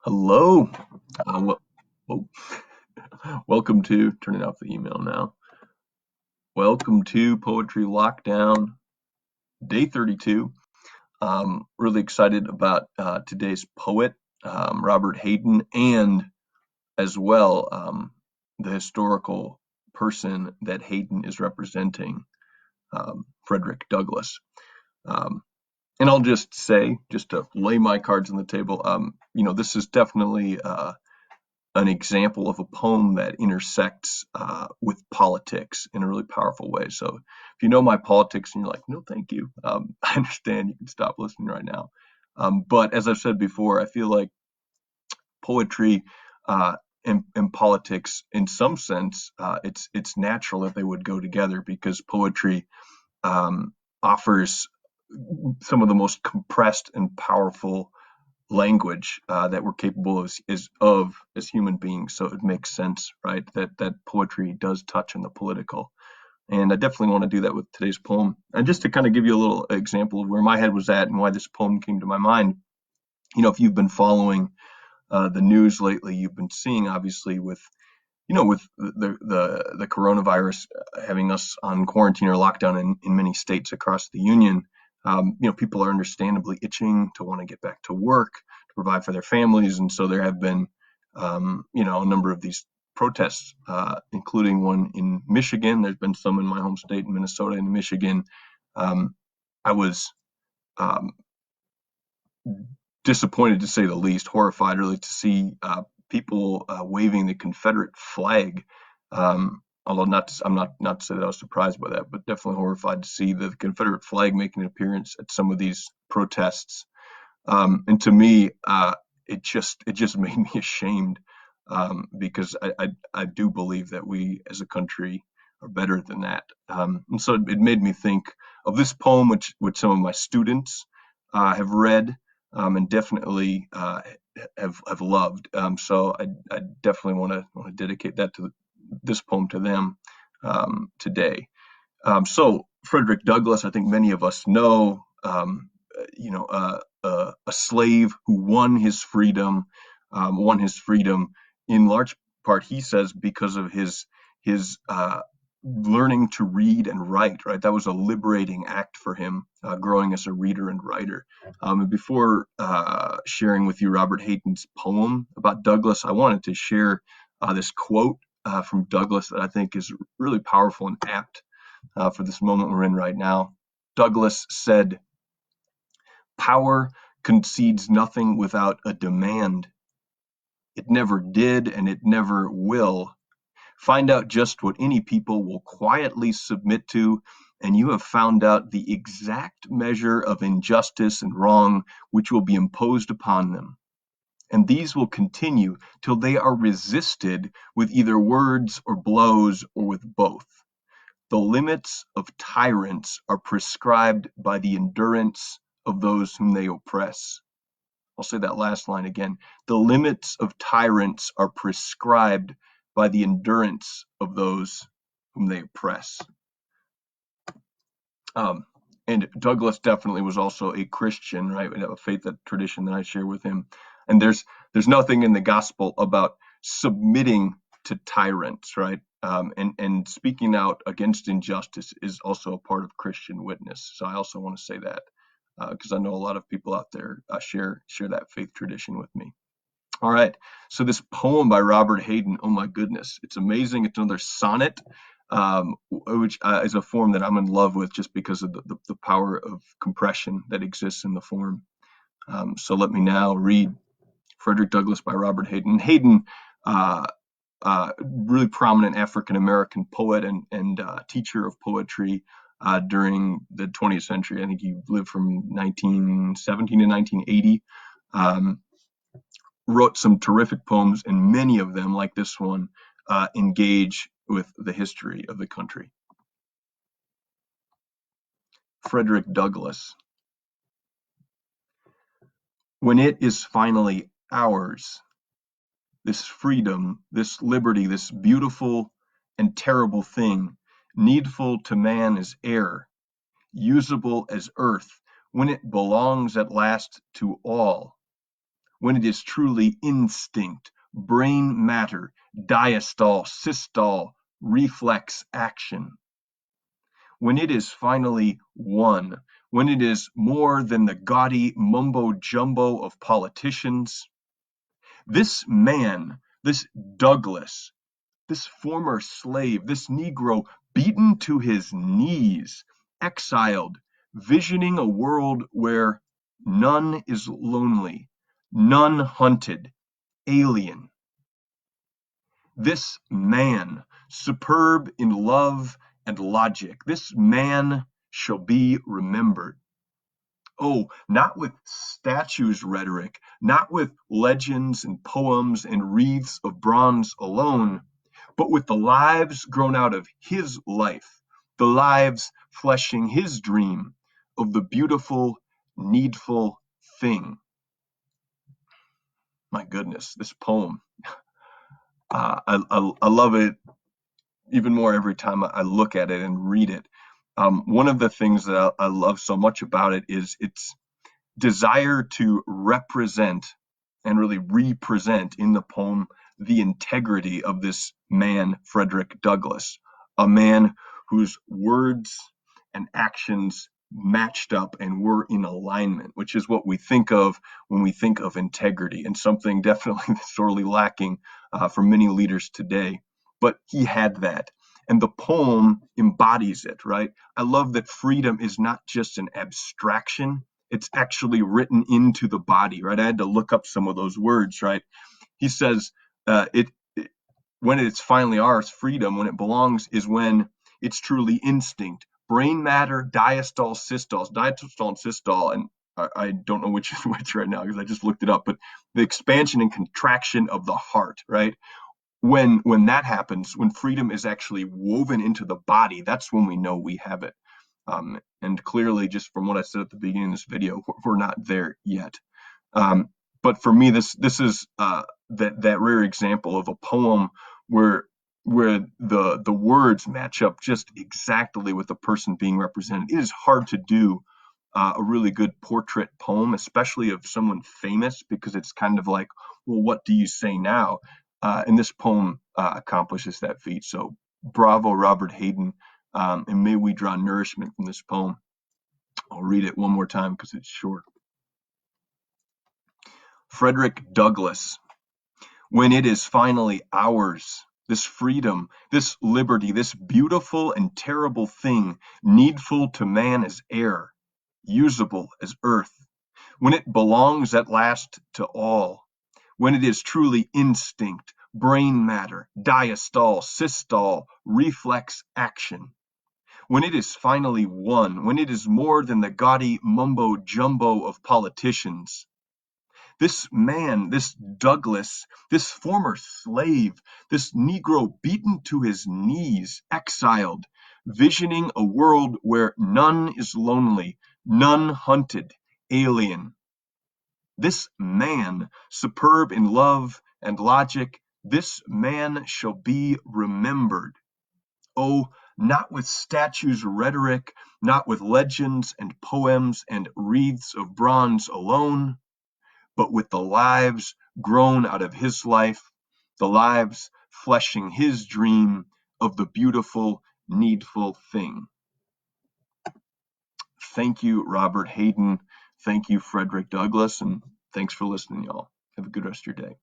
Hello. Oh, welcome to turning off the email now. Welcome to Poetry Lockdown, day 32. Really excited about today's poet, Robert Hayden, and as well the historical person that Hayden is representing, Frederick Douglass. And I'll just say, just to lay my cards on the table, this is definitely an example of a poem that intersects with politics in a really powerful way. So if you know my politics and you're like, no, thank you, I understand. You can stop listening right now. But as I've said before, I feel like poetry and politics, in some sense, it's natural that they would go together because poetry offers some of the most compressed and powerful language that we're capable as human beings. So it makes sense, right? That poetry does touch on the political. And I definitely want to do that with today's poem. And just to kind of give you a little example of where my head was at and why this poem came to my mind, if you've been following the news lately, you've been seeing obviously with the coronavirus having us on quarantine or lockdown in many states across the union. People are understandably itching to want to get back to work, to provide for their families, and so there have been, a number of these protests, including one in Michigan. There's been some in my home state, in Minnesota, and Michigan. I was disappointed, to say the least, horrified really to see people waving the Confederate flag. Although I'm not to say that I was surprised by that, but definitely horrified to see the Confederate flag making an appearance at some of these protests. And to me, it just made me ashamed because I do believe that we as a country are better than that. And so it made me think of this poem, which some of my students have read and definitely have loved. So I definitely want to dedicate this poem to them today. So Frederick Douglass, I think many of us know, a slave who won his freedom in large part, he says, because of his learning to read and write, right? That was a liberating act for him, growing as a reader and writer. And before sharing with you Robert Hayden's poem about Douglass, I wanted to share this quote from Douglass that I think is really powerful and apt for this moment we're in right now. Douglass said, "Power concedes nothing without a demand. It never did and it never will. Find out just what any people will quietly submit to, and you have found out the exact measure of injustice and wrong which will be imposed upon them. And these will continue till they are resisted with either words or blows or with both. The limits of tyrants are prescribed by the endurance of those whom they oppress." I'll say that last line again. The limits of tyrants are prescribed by the endurance of those whom they oppress. And Douglass definitely was also a Christian, right? A faith, that tradition that I share with him. And there's nothing in the gospel about submitting to tyrants, right? And speaking out against injustice is also a part of Christian witness. So I also want to say that because I know a lot of people out there share that faith tradition with me. All right, so this poem by Robert Hayden, oh my goodness, it's amazing. It's another sonnet, which is a form that I'm in love with just because of the power of compression that exists in the form. So let me now read Frederick Douglass by Robert Hayden. Hayden, really prominent African-American poet and teacher of poetry during the 20th century. I think he lived from 1917 to 1980. Wrote some terrific poems, and many of them, like this one, engage with the history of the country. Frederick Douglass. When it is finally ours, this freedom, this liberty, this beautiful and terrible thing, needful to man as air, usable as earth, when it belongs at last to all, when it is truly instinct, brain matter, diastole, systole, reflex action. When it is finally one, when it is more than the gaudy mumbo jumbo of politicians, this man, this Douglass, this former slave, this Negro beaten to his knees, exiled, visioning a world where none is lonely, none hunted, alien. This man, superb in love and logic, this man shall be remembered. Oh, not with statues rhetoric, not with legends and poems and wreaths of bronze alone, but with the lives grown out of his life, the lives fleshing his dream of the beautiful, needful thing. My goodness, this poem, I love it even more every time I look at it and read it. One of the things that I love so much about it is its desire to represent and really represent in the poem the integrity of this man, Frederick Douglass, a man whose words and actions matched up and were in alignment, which is what we think of when we think of integrity, and something definitely sorely lacking for many leaders today. But he had that. And the poem embodies it, right? I love that freedom is not just an abstraction, it's actually written into the body, right? I had to look up some of those words, right? He says, when it's finally ours, freedom, when it belongs, is when it's truly instinct. Brain matter, diastole, diastole and systole, and I don't know which is which right now because I just looked it up, but the expansion and contraction of the heart, right? When that happens, when freedom is actually woven into the body, that's when we know we have it. And clearly, just from what I said at the beginning of this video, we're not there yet. But for me, this is that rare example of a poem where the words match up just exactly with the person being represented. It is hard to do a really good portrait poem, especially of someone famous, because it's kind of like, well, what do you say now? And this poem accomplishes that feat. So bravo, Robert Hayden, and may we draw nourishment from this poem. I'll read it one more time because it's short. Frederick Douglass, when it is finally ours, this freedom, this liberty, this beautiful and terrible thing, needful to man as air, usable as earth, when it belongs at last to all, when it is truly instinct, brain matter, diastole, systole, reflex action, when it is finally one, when it is more than the gaudy mumbo jumbo of politicians, this man, this Douglass, this former slave, this Negro beaten to his knees, exiled, visioning a world where none is lonely, none hunted, alien. This man, superb in love and logic, this man shall be remembered. Oh, not with statues rhetoric, not with legends and poems and wreaths of bronze alone, but with the lives grown out of his life, the lives fleshing his dream of the beautiful, needful thing. Thank you, Robert Hayden. Thank you, Frederick Douglass, and thanks for listening, y'all. Have a good rest of your day.